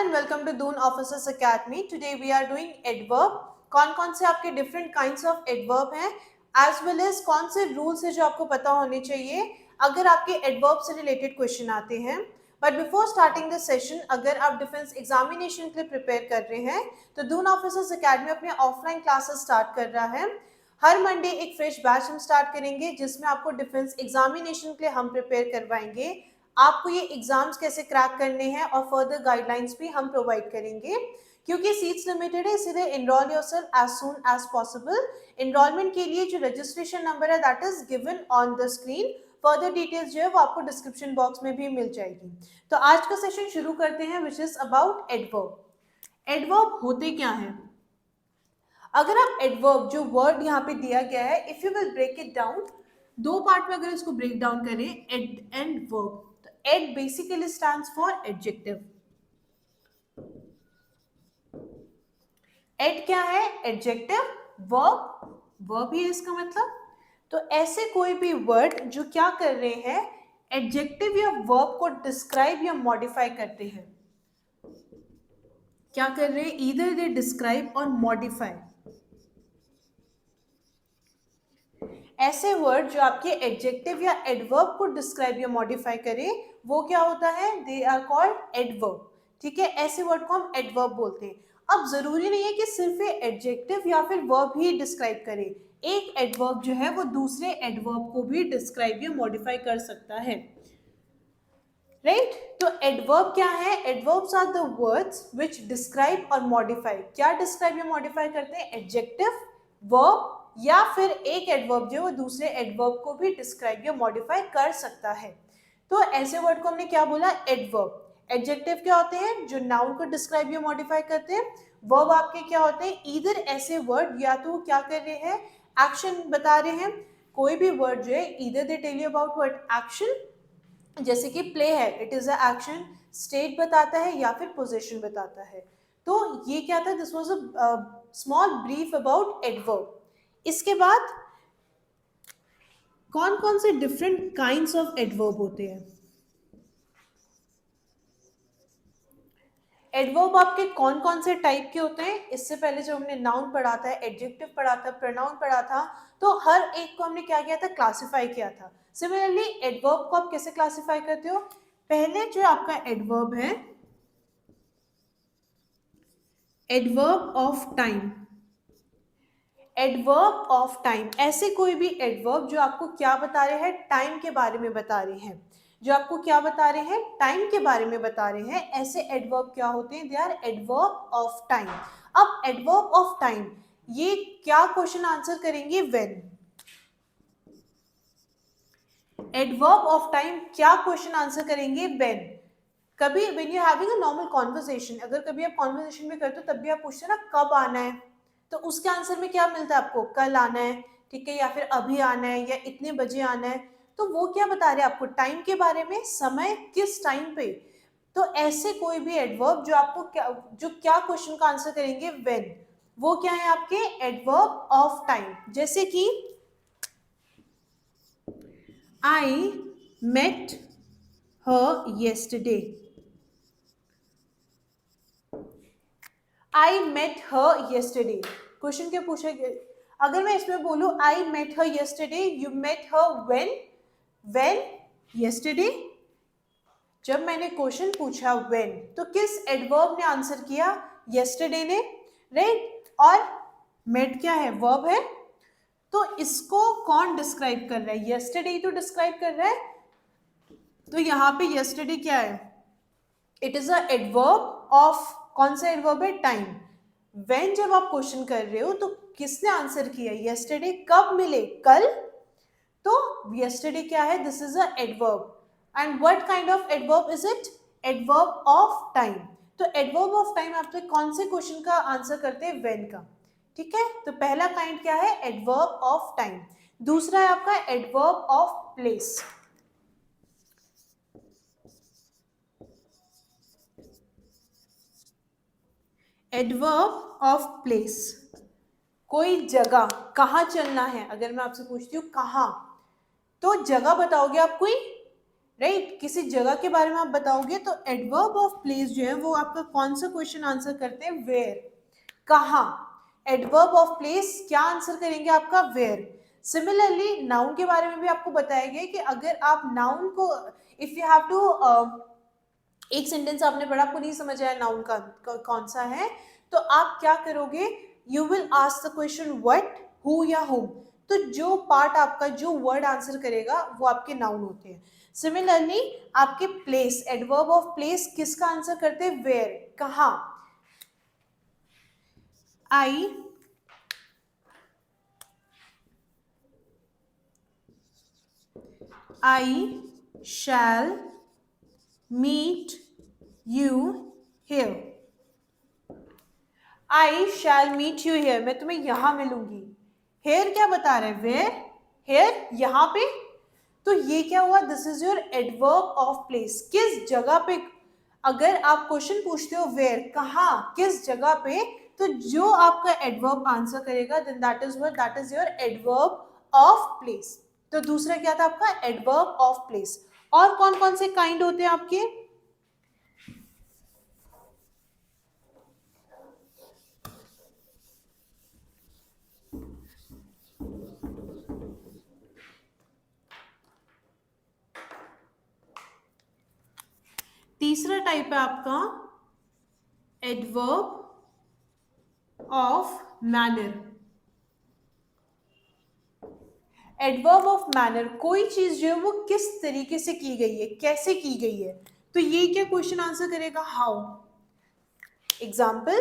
and welcome to Doon Officers Academy. Today we are doing adverb. कौन से आपके different kinds of adverb हैं, as well as कौन से rules हैं जो आपको पता होने चाहिए अगर आपके adverb से related question आते हैं. But before starting the session, अगर आप defense examination के लिए prepare कर रहे हैं, तो Doon Officers Academy अपने offline classes start कर रहा है. हर मंडे एक फ्रेश बैच हम स्टार्ट करेंगे जिसमें आपको डिफेंस एग्जामिनेशन के लिए हम प्रिपेयर करवाएंगे. आपको ये एग्जाम्स कैसे क्रैक करने हैं और फर्दर गाइडलाइंस भी हम प्रोवाइड करेंगे. क्योंकि सीट्स लिमिटेड है, इसलिए enrol yourself as soon as possible. Enrolment के लिए जो रजिस्ट्रेशन नंबर है that is given on the screen. Further details जो है वो आपको डिस्क्रिप्शन बॉक्स में भी मिल जाएगी. तो आज का सेशन शुरू करते हैं which is about adverb. Adverb होते क्या हैं? अगर आप एडवर्ब जो वर्ड यहाँ पे दिया गया है, if you will break it down, दो पार्ट में अगर इसको ब्रेक डाउन करें, एड एंड वर्ब, तो ad basically stands for adjective. Ad क्या है? एडजेक्टिव. वर्ब, वर्ब ही है इसका मतलब. तो ऐसे कोई भी वर्ड जो क्या कर रहे हैं, एडजेक्टिव या वर्ब को डिस्क्राइब या मॉडिफाई करते हैं. क्या कर रहे हैं? ईदर दे डिस्क्राइब और मॉडिफाई. ऐसे वर्ड जो आपके एडजेक्टिव या एडवर्ब को डिस्क्राइब या मॉडिफाई करे वो क्या होता है? They are called adverb. ठीक है, ऐसे वर्ड को हम एडवर्ब बोलते हैं. अब जरूरी नहीं है कि सिर्फ ये एडजेक्टिव या फिर वर्ब ही डिस्क्राइब करे. एक एडवर्ब जो है वो दूसरे एडवर्ब को भी डिस्क्राइब या मॉडिफाई कर सकता है. राइट? तो एडवर्ब क्या है? Adverbs are the words which describe और मॉडिफाई. क्या डिस्क्राइब या मॉडिफाई करते हैं? एडजेक्टिव, वर्ब, या फिर एक एडवर्ब जो दूसरे एडवर्ब को भी डिस्क्राइब या मॉडिफाई कर सकता है. तो ऐसे वर्ड को हमने क्या बोला? एडवर्ब. एडजेक्टिव क्या होते हैं? जो नाउन को डिस्क्राइब या मॉडिफाई करते हैं. वर्ब आपके क्या होते हैं? ईदर ऐसे वर्ड या तो क्या कर रहे हैं? एक्शन बता रहे हैं. कोई भी वर्ड जो है either they tell you about what action, जैसे कि प्ले है, it is a action. State बताता है या फिर पोजीशन बताता है. तो ये क्या था? This was a small brief about adverb. इसके बाद कौन कौन से डिफरेंट काइंड्स ऑफ एडवर्ब होते हैं? एडवर्ब आपके कौन कौन से टाइप के होते हैं? इससे पहले जब हमने नाउन पढ़ा था, एडजेक्टिव पढ़ा था, प्रोनाउन पढ़ा था, तो हर एक को हमने क्या किया था? क्लासिफाई किया था. सिमिलरली एडवर्ब को आप कैसे क्लासिफाई करते हो? पहले जो आपका एडवर्ब है, adverb of time. Adverb of time, ऐसे कोई भी एडवर्ब जो आपको क्या बता रहे हैं? टाइम के बारे में बता रहे हैं. जो आपको क्या बता रहे हैं? टाइम के बारे में बता रहे हैं. ऐसे एडवर्ब क्या होते हैं? They are adverb of time. अब एडवर्ब ऑफ टाइम ये क्या क्वेश्चन आंसर करेंगे? व्हेन. एडवर्ब ऑफ टाइम क्या क्वेश्चन आंसर करेंगे? व्हेन. कभी when you having a normal conversation, अगर कभी आप कॉन्वर्सेशन में करते हो तब भी आप पूछते हैं ना कब आना है, तो उसके आंसर में क्या मिलता है आपको? कल आना है. ठीक है, या फिर अभी आना है, या इतने बजे आना है. तो वो क्या बता रहे हैं आपको? टाइम के बारे में, समय किस टाइम पे. तो ऐसे कोई भी एडवर्ब जो आपको क्या क्वेश्चन का आंसर करेंगे? व्हेन. वो क्या है आपके? Adverb of time. जैसे कि I met her yesterday. I met her yesterday. Question क्या पूछा गया? अगर मैं इसमें बोलूं I met her yesterday, you met her when. When? Yesterday. जब मैंने क्वेश्चन पूछा व्हेन, तो किस एडवर्ब ने आंसर किया? येस्टरडे ने. राइट? और मेट क्या है? वर्ब है. तो इसको कौन डिस्क्राइब कर रहा है? येस्टरडे ही तो डिस्क्राइब कर रहा है. तो यहाँ पे येस्टरडे क्या है? It is a adverb of, कौन सा एडवर्ब है? टाइम. व्हेन जब आप क्वेश्चन कर रहे हो तो किसने आंसर किया? येस्टरडे. कब मिले? कल. तो येस्टरडे क्या है? This is a adverb. And what kind of adverb is it? Adverb of time. तो एडवर्ब ऑफ टाइम आप कौन से क्वेश्चन का आंसर करते हैं? व्हेन का. ठीक है, तो पहला काइंड क्या है? Adverb of time. दूसरा है आपका adverb of place. Adverb of place, कोई जगह, कहाँ चलना है. अगर मैं आपसे पूछती हूँ कहाँ, तो जगह बताओगे आप कोई? राइट, किसी जगह के बारे में आप बताओगे तो एडवर्ब ऑफ प्लेस जो है वो आपका कौन सा क्वेश्चन आंसर करते हैं, वेयर, कहाँ। एडवर्ब ऑफ प्लेस क्या आंसर करेंगे आपका, वेयर। सिमिलरली नाउन के बारे में भी आपको बताया गया कि अगर आप नाउन को, इफ यू हैव टू, एक सेंटेंस आपने पढ़ा, आपको नहीं समझ आया नाउन का कौन सा है, तो आप क्या करोगे, you will ask the question what, who या हुम। तो जो पार्ट आपका, जो वर्ड आंसर करेगा वो आपके नाउन होते हैं। सिमिलरली आपके प्लेस, एडवर्ब ऑफ प्लेस किसका आंसर करते हैं, वेयर, कहाँ। I shall meet you here. I shall meet you here. मैं तुम्हें यहां मिलूंगी। Here क्या बता रहे हैं, where, here यहाँ पे। तो ये क्या हुआ, this is your adverb of place, किस जगह पे। अगर आप क्वेश्चन पूछते हो वेयर, कहाँ, किस जगह पे, तो जो आपका एडवर्ब आंसर करेगा then that is what, that is your adverb of place. तो दूसरा क्या था आपका, एडवर्ब ऑफ प्लेस। और कौन कौन से काइंड होते हैं आपके, तीसरा टाइप है आपका adverb of manner. Adverb of manner, कोई चीज जो है वो किस तरीके से की गई है, कैसे की गई है। तो ये क्या क्वेश्चन आंसर करेगा, how. Example,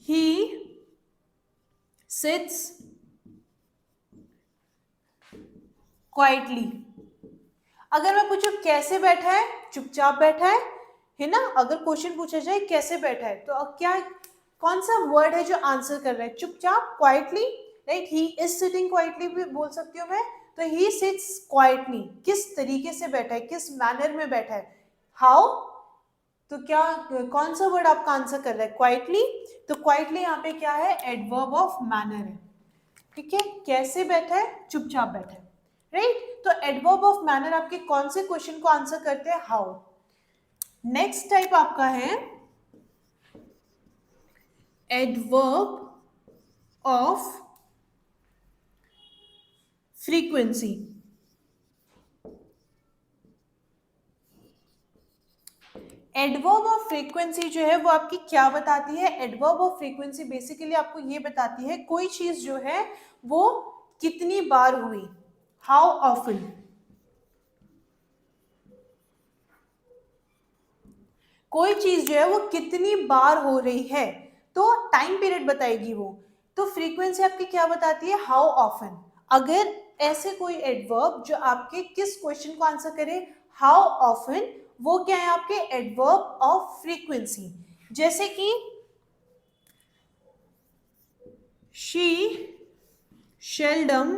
he sits quietly. अगर मैं पूछूं कैसे बैठा है, चुपचाप बैठा है ना। अगर क्वेश्चन पूछा जाए कैसे बैठा है, तो अब क्या, कौन सा वर्ड है जो आंसर कर रहा है, चुपचाप, quietly, right. He is sitting quietly भी बोल सकती हूँ मैं। तो ही सिट्स क्वाइटली, किस तरीके से बैठा है, किस मैनर में बैठा है, हाउ। तो क्या, कौन सा वर्ड आपका आंसर कर रहा है, क्वाइटली। तो क्वाइटली यहाँ पे क्या है, एडवर्ब ऑफ मैनर है। ठीक है, कैसे बैठा है, चुपचाप बैठा है, राइट। तो एडवर्ब ऑफ मैनर आपके कौन से क्वेश्चन को आंसर करते हैं, हाउ। नेक्स्ट टाइप आपका है adverb of frequency. Adverb of frequency जो है वो आपकी क्या बताती है, एडवर्ब ऑफ फ्रीक्वेंसी बेसिकली आपको ये बताती है कोई चीज जो है वो कितनी बार हुई, हाउ ऑफन। कोई चीज जो है वो कितनी बार हो रही है, तो टाइम पीरियड बताएगी वो। तो फ्रीक्वेंसी आपकी क्या बताती है, हाउ ऑफन। अगर ऐसे कोई एडवर्ब जो आपके किस क्वेश्चन को आंसर करे, हाउ ऑफन, वो क्या है आपके एडवर्ब ऑफ फ्रीक्वेंसी। जैसे कि she seldom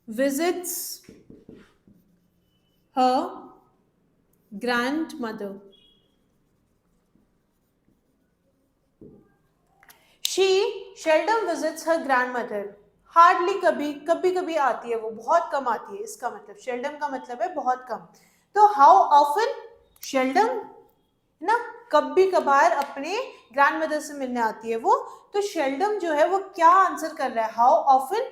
visits her grandmother. She seldom visits her grandmother. Hardly कभी, कभी कभी आती है वो, बहुत कम आती है, इसका मतलब शेल्डम का मतलब है बहुत कम। तो हाउ ऑफन, शेल्डम है ना, कभी कभार अपने ग्रैंडमदर से मिलने आती है वो। तो शेल्डम जो है वो क्या आंसर कर रहा है, हाउ ऑफन,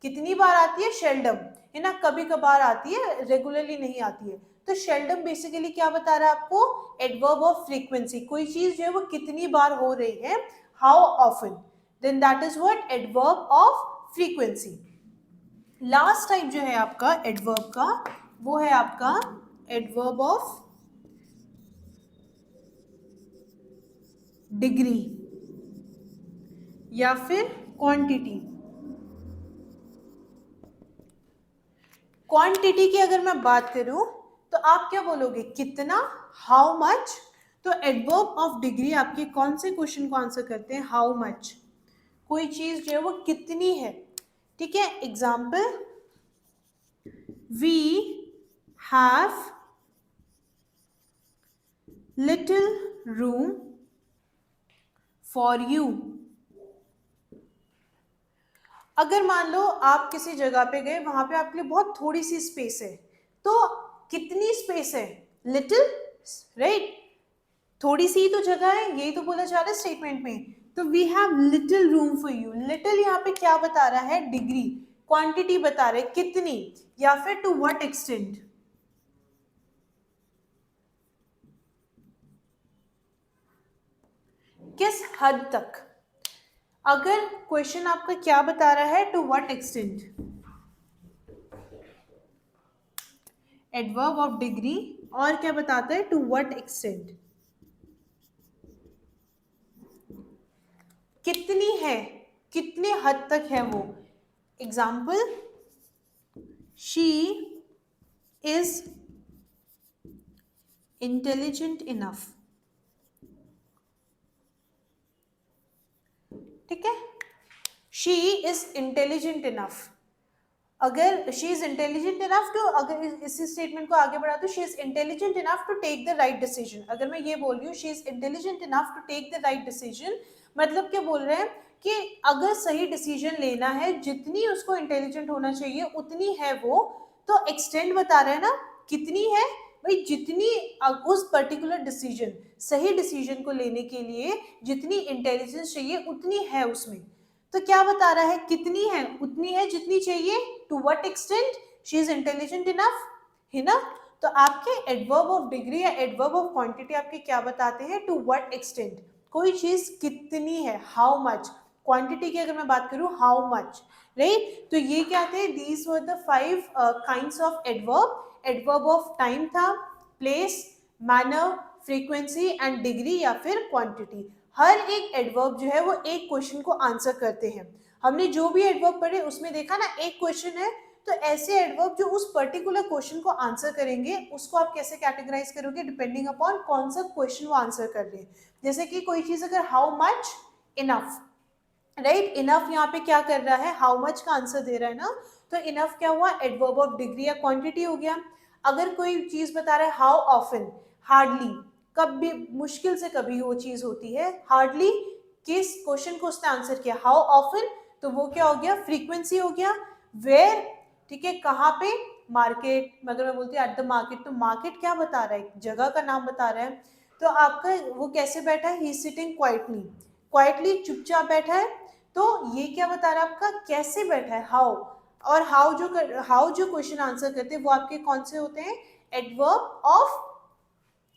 कितनी बार आती है, शेल्डम है ना, कभी कभार आती है, रेगुलरली नहीं आती है। तो शेल्डम बेसिकली क्या बता रहा है आपको, एडवर्ब ऑफ फ्रीक्वेंसी, कोई चीज जो है वो कितनी बार हो रही है, how often, then that is what, adverb of frequency. Last type जो है आपका एडवर्ब का, वो है आपका एडवर्ब ऑफ डिग्री या फिर क्वांटिटी। क्वांटिटी की अगर मैं बात करूं तो आप क्या बोलोगे, कितना, हाउ मच। तो एडवर्ब ऑफ डिग्री आपके कौन से क्वेश्चन को आंसर करते हैं, हाउ मच, कोई चीज जो है वो कितनी है। ठीक है, example, we have little room for you. अगर मान लो आप किसी जगह पे गए, वहां पे आपके लिए बहुत थोड़ी सी स्पेस है, तो कितनी स्पेस है? Little, right? थोड़ी सी ही तो जगह है, यही तो बोला जा रहा है स्टेटमेंट में। तो we have little room for you. Little यहाँ पे क्या बता रहा है? डिग्री, क्वांटिटी बता रहे कितनी, या फिर टू व्हाट एक्सटेंट, किस हद तक। अगर क्वेश्चन आपका क्या बता रहा है? To what extent, adverb of degree, और क्या बताता है? टू व्हाट एक्सटेंट, कितनी है, कितने हद तक है वो। Example, she is intelligent enough, ठीक है? She is intelligent enough. अगर she is intelligent enough to, अगर इसी स्टेटमेंट को आगे बढ़ा तो she is intelligent enough to take the right decision. अगर मैं ये बोल रही हूँ she is intelligent enough to take the right decision, मतलब क्या बोल रहे हैं कि अगर सही डिसीजन लेना है, जितनी उसको इंटेलिजेंट होना चाहिए उतनी है वो। तो एक्सटेंड बता रहे हैं ना, कितनी है भाई? जितनी उस पर्टिकुलर डिसीजन, सही डिसीजन को लेने के लिए जितनी इंटेलिजेंस चाहिए उतनी है उसमें। तो क्या बता रहा है? कितनी है? उतनी है जितनी चाहिए। To what extent she is intelligent enough, है ना? तो आपके एडवर्ब ऑफ डिग्री या एडवर्ब ऑफ क्वांटिटी आपके क्या बताते हैं? टू व्हाट एक्सटेंट, कोई चीज कितनी है, हाउ मच। क्वांटिटी की अगर मैं बात करूं, हाउ मच, राइट? तो ये क्या थे? These were the 5 kinds of adverb. Adverb of time था, place, manner, frequency and degree या फिर क्वांटिटी। हर एक एडवर्ब जो है वो एक क्वेश्चन को आंसर करते हैं। हमने जो भी एडवर्ब पढ़े उसमें देखा ना, एक क्वेश्चन है, तो ऐसे एडवर्ब जो उस पर्टिकुलर क्वेश्चन को आंसर करेंगे, उसको आप कैसे कैटेगराइज करोगे? डिपेंडिंग अपॉन कौन सा क्वेश्चन वो आंसर कर रहे हैं। जैसे कि कोई चीज अगर how much, enough, right? Enough यहाँ पे क्या कर रहा है? हाउ मच का आंसर दे रहा है ना, तो इनफ क्या हुआ? एडवर्ब ऑफ डिग्री या क्वांटिटी हो गया। अगर कोई चीज बता रहा है हाउ ऑफन, हार्डली, कब भी, मुश्किल से कभी वो चीज होती है, हार्डली किस क्वेश्चन को उसने आंसर किया? हाउ ऑफन, तो वो क्या हो गया? फ्रीक्वेंसी हो गया। वेयर, ठीक है, कहाँ पे? मार्केट। अगर मैं बोलती हूँ एट द मार्केट, तो मार्केट क्या बता रहा है? जगह का नाम बता रहा है। तो आपका वो कैसे बैठा है? ही सिटिंग क्वाइटली, क्वाइटली चुपचाप बैठा है। तो ये क्या बता रहा है आपका? कैसे बैठा है, हाउ। और हाउ जो क्वेश्चन आंसर करते हैं वो आपके कौन से होते हैं? एडवर्ब ऑफ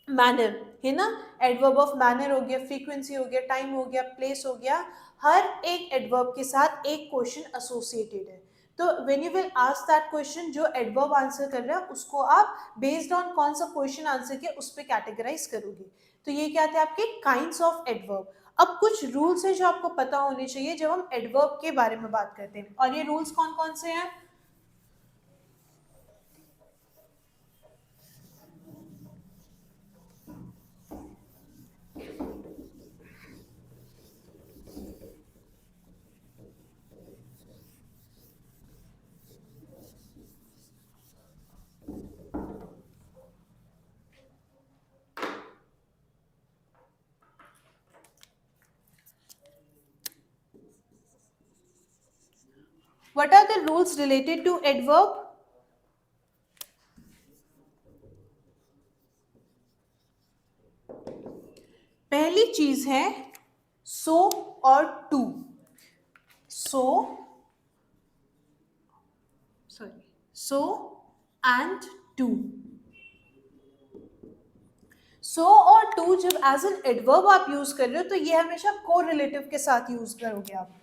मैनर, है ना? एडवर्ब ऑफ मैनर हो गया, फ्रीक्वेंसी हो गया, टाइम हो गया, प्लेस हो गया। हर एक एडवर्ब के साथ एक क्वेश्चन एसोसिएटेड है। तो when you will ask that question, जो एडवर्ब आंसर कर रहा है उसको आप बेस्ड ऑन कौन सा क्वेश्चन आंसर किया उस पर कैटेगराइज करोगे। तो ये क्या थे आपके काइंड्स ऑफ एडवर्ब। अब कुछ रूल्स है जो आपको पता होने चाहिए जब हम एडवर्ब के बारे में बात करते हैं, और ये रूल्स कौन कौन से हैं? What are the rules related to adverb? पहली चीज है सो और too. So, sorry, so and too. So और टू जब एज एन एडवर्ब आप यूज कर रहे हो तो ये हमेशा कोरिलेटिव के साथ यूज करोगे आप।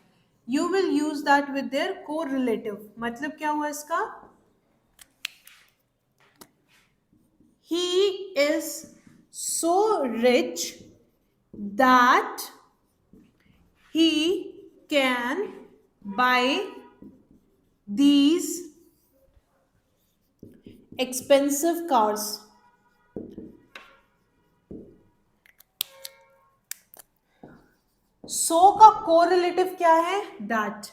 You will use that with their correlative. मतलब क्या हुआ इसका? He is so rich that he can buy these expensive cars. So का कोरिलेटिव क्या है? that.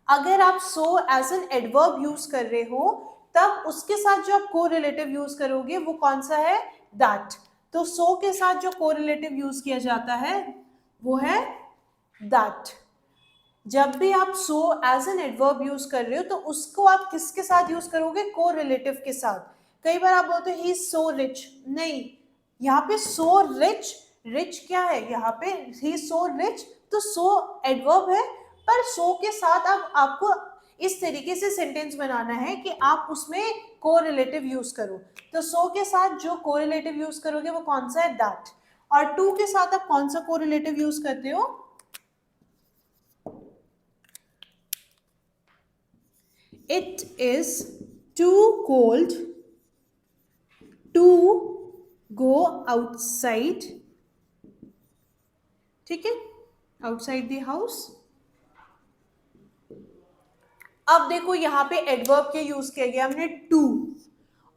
अगर आप so as an adverb use कर रहे हो तब उसके साथ जो आप कोरिलेटिव यूज करोगे वो कौन सा है? that. तो so के साथ जो कोरिलेटिव यूज किया जाता है वो है that. जब भी आप so as an adverb use कर रहे हो तो उसको आप किसके साथ यूज करोगे? को रिलेटिव के साथ। कई बार आप बोलते हो ही इज सो रिच, नहीं, यहाँ पे सो रिच, रिच क्या है यहाँ पे? ही सो रिच, तो सो एडवर्ब है, पर सो के साथ अब आपको इस तरीके से सेंटेंस बनाना है कि आप उसमें को रिलेटिव यूज करो। तो सो के साथ जो को रिलेटिव यूज करोगे वो कौन सा है? दैट। और टू के साथ आप कौन सा को रिलेटिव यूज करते हो? It is too cold to go outside. ठीक है, आउटसाइड द हाउस। अब देखो यहाँ पे एडवर्ब के यूज किया गया हमने टू,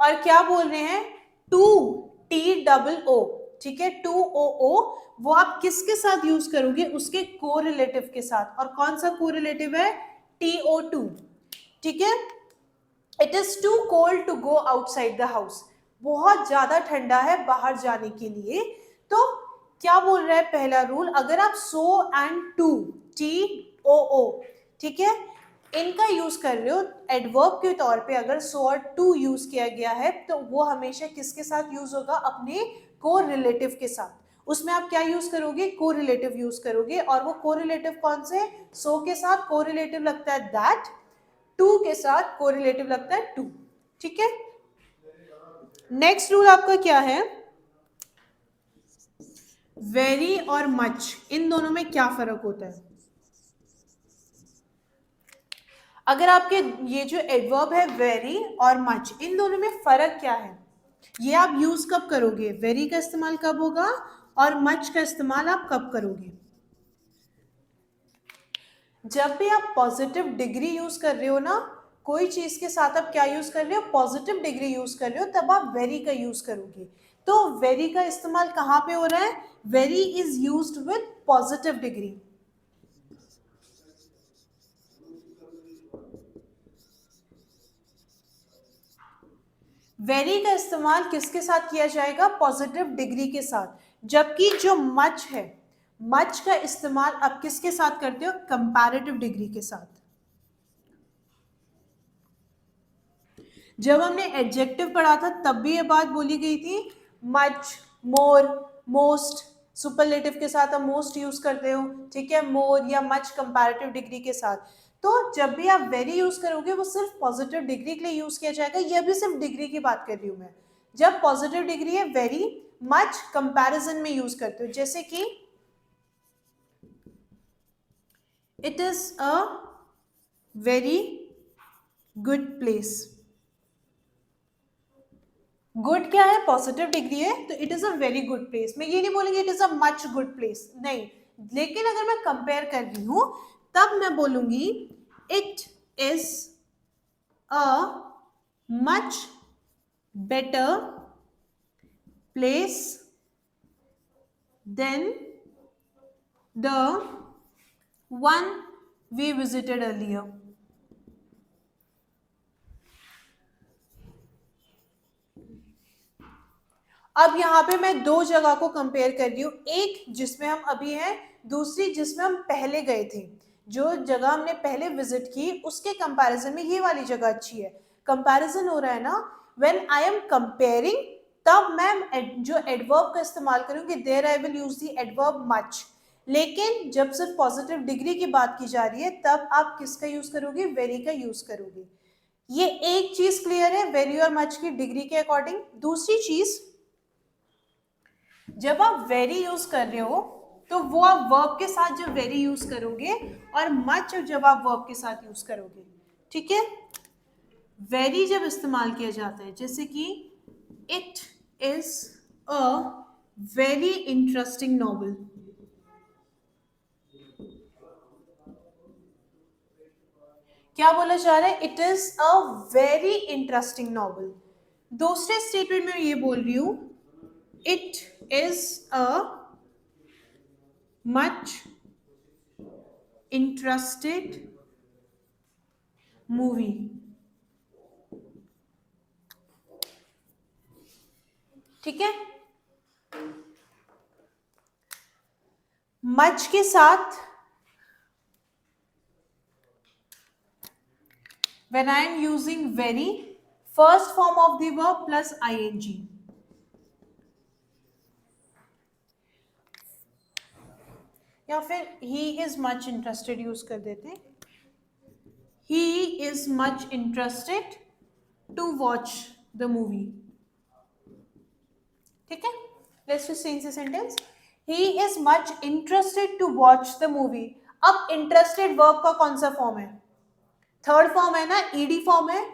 और क्या बोल रहे हैं? टू, टी डबल ओ, ठीक है, टू ओ ओ, वो आप किसके साथ यूज करोगे? उसके को रिलेटिव के साथ। और कौन सा को रिलेटिव है? टी ओ टू, ठीक है। It is too cold to go outside the house, बहुत ज्यादा ठंडा है बाहर जाने के लिए। तो क्या बोल रहा है पहला रूल? अगर आप so and too, T O O, ठीक है, इनका यूज कर रहे हो एडवर्ब के तौर पे, अगर सो और टू यूज किया गया है तो वो हमेशा किसके साथ यूज होगा? अपने को रिलेटिव के साथ। उसमें आप क्या यूज करोगे? को रिलेटिव यूज करोगे। और वो को रिलेटिव कौन से? सो के साथ को रिलेटिव लगता है दैट, टू के साथ कोरिलेटिव लगता है टू, ठीक है। नेक्स्ट रूल आपका क्या है? वेरी और मच, इन दोनों में क्या फर्क होता है? अगर आपके ये जो एडवर्ब है वेरी और मच, इन दोनों में फर्क क्या है? ये आप यूज कब करोगे? वेरी का इस्तेमाल कब होगा और मच का इस्तेमाल आप कब करोगे? जब भी आप पॉजिटिव डिग्री यूज कर रहे हो ना, कोई चीज के साथ आप क्या यूज कर रहे हो? पॉजिटिव डिग्री यूज कर रहे हो, तब आप वेरी का यूज करोगे। तो वेरी का इस्तेमाल कहां पे हो रहा है? Very is used with positive degree. Very का इस्तेमाल किसके साथ किया जाएगा? पॉजिटिव डिग्री के साथ। जबकि जो मच है, मच का इस्तेमाल आप किसके साथ करते हो? कंपैरेटिव डिग्री के साथ। जब हमने एडजेक्टिव पढ़ा था तब भी ये बात बोली गई थी, मच, मोर, मोस्ट, सुपरलेटिव के साथ आप मोस्ट यूज करते हो, ठीक है, मोर या मच कंपैरेटिव डिग्री के साथ। तो जब भी आप वेरी यूज करोगे वो सिर्फ पॉजिटिव डिग्री के लिए यूज किया जाएगा। यह भी सिर्फ डिग्री की बात कर रही हूं मैं। जब पॉजिटिव डिग्री है वेरी, मच कंपैरिजन में यूज करते हो, जैसे कि it is a very good place. Good क्या है? पॉजिटिव डिग्री है, तो it is a very good place. मैं ये नहीं बोलूंगी it is a much good place, नहीं। लेकिन अगर मैं कंपेयर कर रही हूं तब मैं बोलूंगी it is a much better place than the one we visited earlier. अब यहाँ पे मैं दो जगह को कंपेयर कर रही हूँ, एक जिसमें हम अभी हैं, दूसरी जिसमें हम पहले गए थे। जो जगह हमने पहले विजिट की उसके कंपैरिजन में ये वाली जगह अच्छी है। कंपैरिजन हो रहा है ना, व्हेन आई एम कंपेयरिंग, तब मैं जो एडवर्ब का इस्तेमाल करूंगी, there I will use the adverb much. लेकिन जब सिर्फ पॉजिटिव डिग्री की बात की जा रही है तब आप किसका यूज करोगे? वेरी का यूज करोगे। ये एक चीज क्लियर है वेरी और मच की डिग्री के अकॉर्डिंग। दूसरी चीज, जब आप वेरी यूज कर रहे हो तो वो आप वर्ब के साथ जब वेरी यूज करोगे, और मच जब आप वर्ब के साथ यूज करोगे, ठीक है। वेरी जब इस्तेमाल किया जाता है, जैसे कि it is a very interesting novel. क्या बोला जा रहा है? It is a very interesting novel. दूसरे स्टेटमेंट में ये बोल रही हूं, it is a much interested movie. ठीक है, मच के साथ when I am using very, first form of the verb plus ing. या फिर he is much interested use कर देते हैं, he is much interested to watch the movie. ठीक है, let's just change the sentence, he is much interested to watch the movie. अब interested verb का कौन सा फॉर्म है, थर्ड फॉर्म है ना, ईडी फॉर्म है.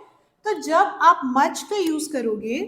तो जब आप मच का यूज करोगे,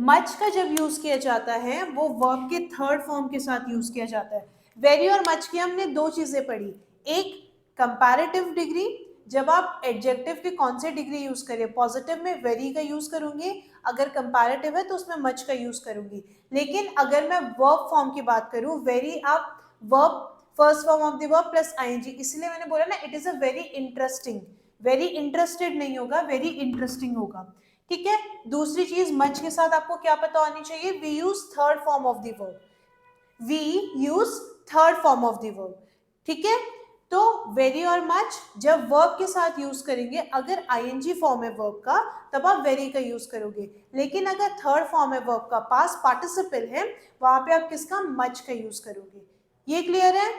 मच का जब यूज किया जाता है वो वर्ब के थर्ड फॉर्म के साथ यूज किया जाता है. वेरी और मच की हमने दो चीजें पढ़ी, एक कंपैरेटिव डिग्री, जब आप एडजेक्टिव के कौन से डिग्री यूज करें, पॉजिटिव में वेरी का यूज करूंगी, अगर कंपैरेटिव है तो उसमें मच का यूज करूंगी. लेकिन अगर मैं वर्ब फॉर्म की बात करूं, वेरी आप verb first form of the verb plus I N G, इसलिए मैंने बोला ना it is a very interesting, very interested नहीं होगा, वेरी इंटरेस्टिंग होगा. ठीक है, दूसरी चीज मच के साथ आपको क्या पता होनी चाहिए, we use third form of the verb, we use third form of the verb. ठीक है, तो वेरी और मच जब वर्ब के साथ यूज करेंगे, अगर आईएनजी फॉर्म है वर्ब का तब आप वेरी का यूज करोगे, लेकिन अगर थर्ड फॉर्म है वर्ब का, पास्ट पार्टिसिपल है, वहां पे आप किसका, मच का यूज करोगे. ये क्लियर है.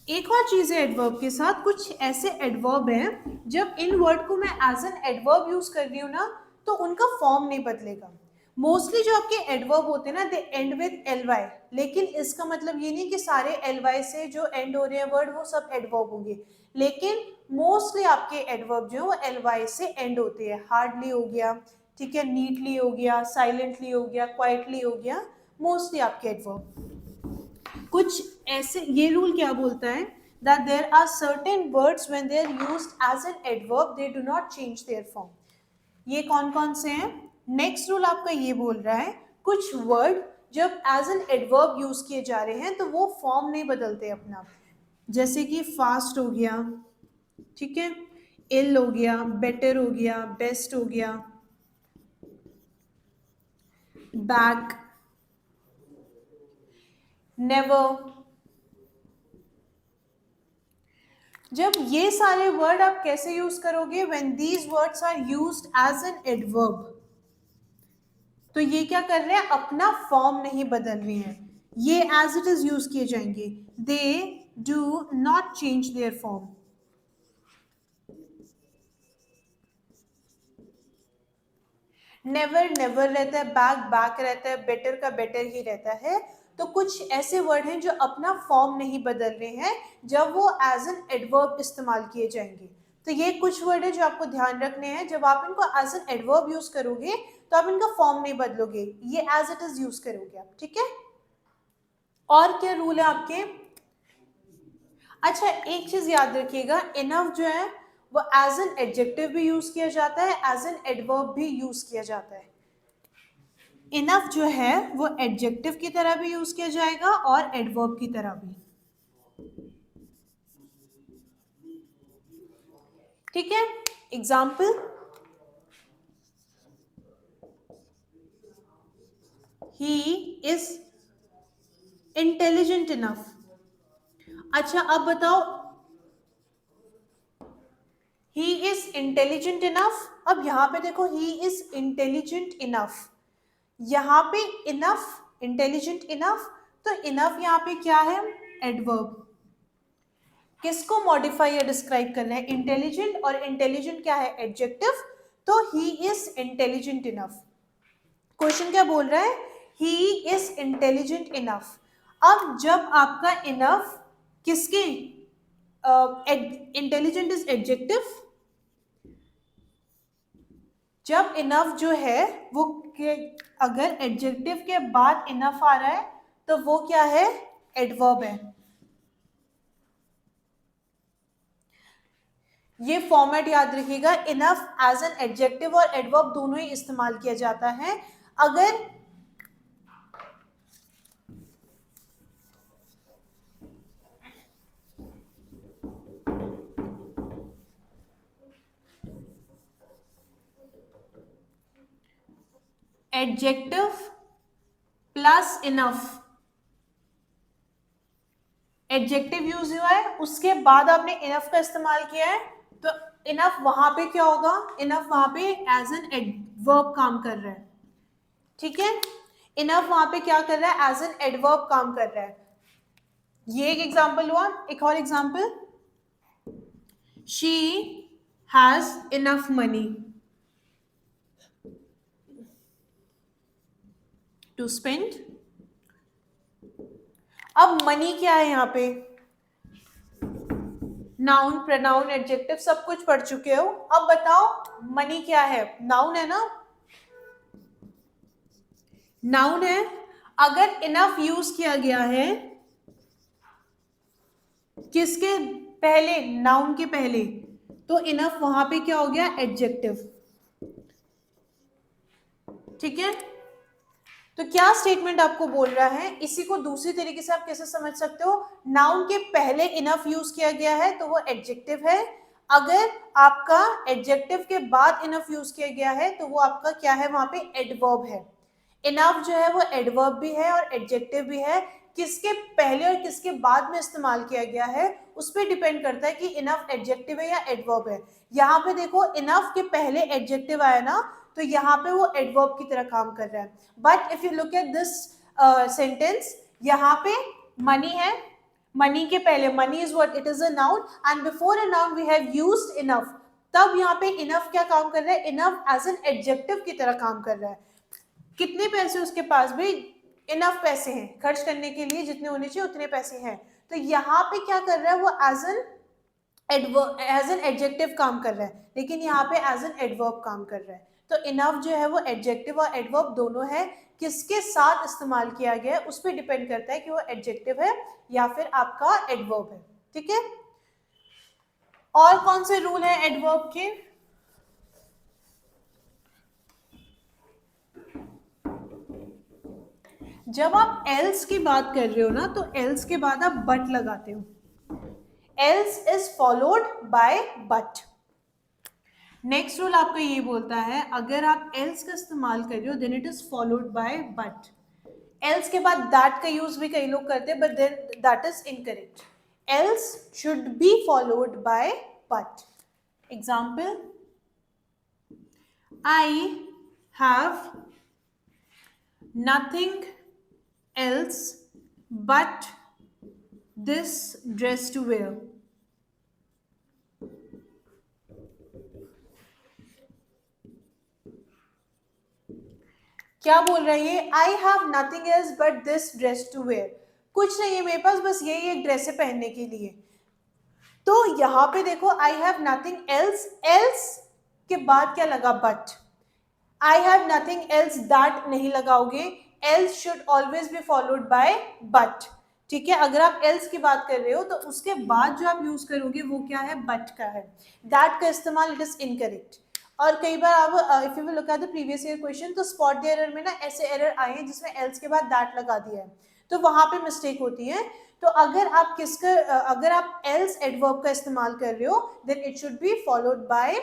एक और चीज है एडवर्ब के साथ, कुछ ऐसे एडवर्ब हैं जब इन वर्ड को मैं एज एन एडवर्ब यूज कर रही हूँ ना, तो उनका फॉर्म नहीं बदलेगा. मोस्टली जो आपके एडवर्ब होते हैं ना, दे एंड विद एल वाई, लेकिन इसका मतलब ये नहीं कि सारे एल वाई से जो एंड हो रहे हैं वर्ड वो सब एडवर्ब होंगे, लेकिन मोस्टली आपके एडवर्ब जो है वो एल वाई से एंड होते हैं. हार्डली हो गया, ठीक है, नीटली हो गया, साइलेंटली हो गया, क्वाइटली हो गया, मोस्टली आपके एडवर्ब. कुछ ऐसे, ये रूल क्या बोलता है, that there are certain words when they are used as an adverb they do not change their form. ये कौन कौन से हैं. नेक्स्ट रूल आपका ये बोल रहा है, कुछ वर्ड जब एज एन एडवर्ब यूज किए जा रहे हैं तो वो फॉर्म नहीं बदलते अपना, जैसे कि फास्ट हो गया, ठीक है, इल हो गया, बेटर हो गया, बेस्ट हो गया, बैक, नेवर. जब ये सारे वर्ड आप कैसे यूज करोगे, when these words are used as an adverb, तो ये क्या कर रहे हैं, अपना फॉर्म नहीं बदल रहे हैं, ये एज इट इज यूज किए जाएंगे, they do not change their form. Never never रहता है, बैक बैक रहता है, बेटर का बेटर ही रहता है. तो कुछ ऐसे वर्ड हैं जो अपना फॉर्म नहीं बदल रहे हैं जब वो एज एन एडवर्ब इस्तेमाल किए जाएंगे. तो ये कुछ वर्ड है जो आपको ध्यान रखने हैं, जब आप इनको एज एन एडवर्ब यूज करोगे तो आप इनका फॉर्म नहीं बदलोगे, ये एज इट इज यूज करोगे आप. ठीक है, और क्या रूल है आपके. अच्छा, एक चीज याद रखिएगा, इनफ जो है वो एज एन एडजेक्टिव भी यूज किया जाता है, एज एन एडवर्ब भी यूज किया जाता है. इनफ जो है वो एडजेक्टिव की तरह भी यूज किया जाएगा और एडवर्ब की तरह भी. ठीक है, example, he is intelligent enough. अच्छा अब बताओ, ही इज इंटेलिजेंट इनफ, अब यहां पे देखो ही इज इंटेलिजेंट इनफ, यहाँ पे इनफ, इंटेलिजेंट इनफ, तो इनफ यहाँ पे क्या है, एडवर्ब. किसको मॉडिफाई या डिस्क्राइब करना है, इंटेलिजेंट, और इंटेलिजेंट क्या है, एडजेक्टिव. तो he is intelligent enough. Question क्या बोल रहा है, ही इज इंटेलिजेंट इनफ. अब जब आपका इनफ किसके, इंटेलिजेंट इज एडजेक्टिव, जब इनफ जो है वो अगर एडजेक्टिव के बाद इनफ आ रहा है तो वो क्या है, एडवर्ब है. ये फॉर्मेट याद रखिएगा, इनफ एज एन एडजेक्टिव और एडवर्ब दोनों ही इस्तेमाल किया जाता है. अगर adjective plus enough, adjective use हुआ है, उसके बाद आपने इनफ का इस्तेमाल किया है, तो इनफ वहां पे क्या होगा, इनफ वहां पे एज एन एडवर्ब काम कर रहा है, ठीक है। इनफ वहां पे क्या कर रहा है, एज एन एडवर्ब काम कर रहा है। ये एक एग्जांपल हुआ। एक और example, she has enough money to spend. अब मनी क्या है यहाँ पे, नाउन, प्रोनाउन, एडजेक्टिव सब कुछ पढ़ चुके हो। अब बताओ मनी क्या है, नाउन है ना, नाउन है। अगर इनफ यूज किया गया है किसके पहले, नाउन के पहले, तो इनफ वहां पे क्या हो गया, एडजेक्टिव, ठीक है। तो क्या स्टेटमेंट आपको बोल रहा है, इसी को दूसरी तरीके से आप कैसे समझ सकते हो, नाउन के पहले इनफ यूज किया गया है तो वो एडजेक्टिव है, अगर आपका एडजेक्टिव के बाद इनफ यूज किया गया है तो वो आपका क्या है, वहां पे एडवर्ब है। इनफ जो है वो एडवर्ब भी है और एडजेक्टिव भी है, किसके पहले और किसके बाद में इस्तेमाल किया गया है उस पर डिपेंड करता है कि इनफ एडजेक्टिव है या एडवर्ब है। यहाँ पे देखो इनफ के पहले एडजेक्टिव आया ना, तो यहाँ पे वो एडवर्ब की तरह काम कर रहा है। But if you look at this sentence, यहाँ पे मनी है, मनी के पहले, money is what, it is a noun and before a noun we have used enough, तब यहाँ पे इनफ क्या काम कर रहा है, इनफ एज एन एडजेक्टिव की तरह काम कर रहा है। कितने पैसे उसके पास, भी इनफ पैसे हैं खर्च करने के लिए, जितने होने चाहिए उतने पैसे हैं, तो यहाँ पे क्या कर रहा है वो एज एन एडजेक्टिव काम कर रहा है, लेकिन यहाँ पे एज एन एडवर्ब काम कर रहा है। तो इनफ जो है वो एडजेक्टिव और एडवर्ब दोनों है, किसके साथ इस्तेमाल किया गया है उस पर डिपेंड करता है कि वो एडजेक्टिव है या फिर आपका एडवर्ब है, ठीक है। और कौन से रूल है एडवर्ब के, जब आप एल्स की बात कर रहे हो ना, तो एल्स के बाद आप बट लगाते हो, else is followed by but. Next rule आपका ये बोलता है, अगर आप एल्स का इस्तेमाल कर रहे हो then it is followed by but. Else के बाद दैट का यूज भी कई लोग करते हैं, but then that is incorrect, else should be followed by but. Example, I have nothing else but this dress to wear। क्या बोल रही है, I have nothing else but this dress to wear, कुछ नहीं है मेरे पास, बस यही एक ड्रेस है पहनने के लिए। तो यहां पे देखो आई हैव नथिंग एल्स, एल्स के बाद क्या लगा, but. I have nothing else that नहीं लगाओगे, else should always be followed by but, ठीक है। अगर आप else की बात कर रहे हो तो उसके बाद जो आप यूज करोगे वो क्या है, but का है, that का इस्तेमाल इट इज इनकरेक्ट। और कई बार आप if you will look at the previous year question, तो स्पॉट द एरर में ना ऐसे एरर आए हैं जिसमें else के बाद that लगा दिया है, तो वहां पे मिस्टेक होती है। तो अगर आप अगर आप else एडवर्ब का इस्तेमाल कर रहे हो then it should be followed by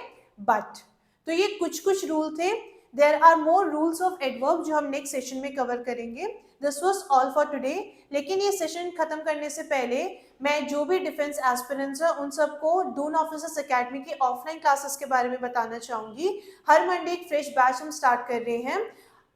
but। तो ये कुछ रूल थे। There are more rules of adverb जो हम नेक्स्ट सेशन में कवर करेंगे। This was all for today। लेकिन ये सेशन खत्म करने से पहले मैं जो भी डिफेंस एस्पिरेंट्स है उन सबको दून ऑफिसर्स एकेडमी की ऑफलाइन क्लासेस के बारे में बताना चाहूँगी। हर मंडे एक फ्रेश बैच हम स्टार्ट कर रहे हैं।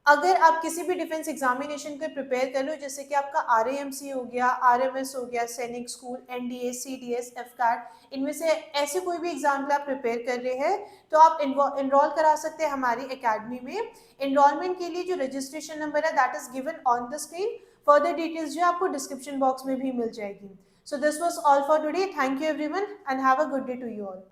अगर आप किसी भी डिफेंस एग्जामिनेशन को प्रिपेयर कर लो, जैसे कि आपका RAMC हो गया, RMS हो गया, सैनिक स्कूल, NDA, CDS, FCAT, इनमें से ऐसे कोई भी एग्जाम के आप प्रिपेयर कर रहे हैं तो आप इनरोल करा सकते हैं हमारी एकेडमी में। इनरोलमेंट के लिए जो रजिस्ट्रेशन नंबर है that is given on the screen, further details जो आपको डिस्क्रिप्शन बॉक्स में भी मिल जाएगी। So this was all for today, thank you everyone and have a good day to you all.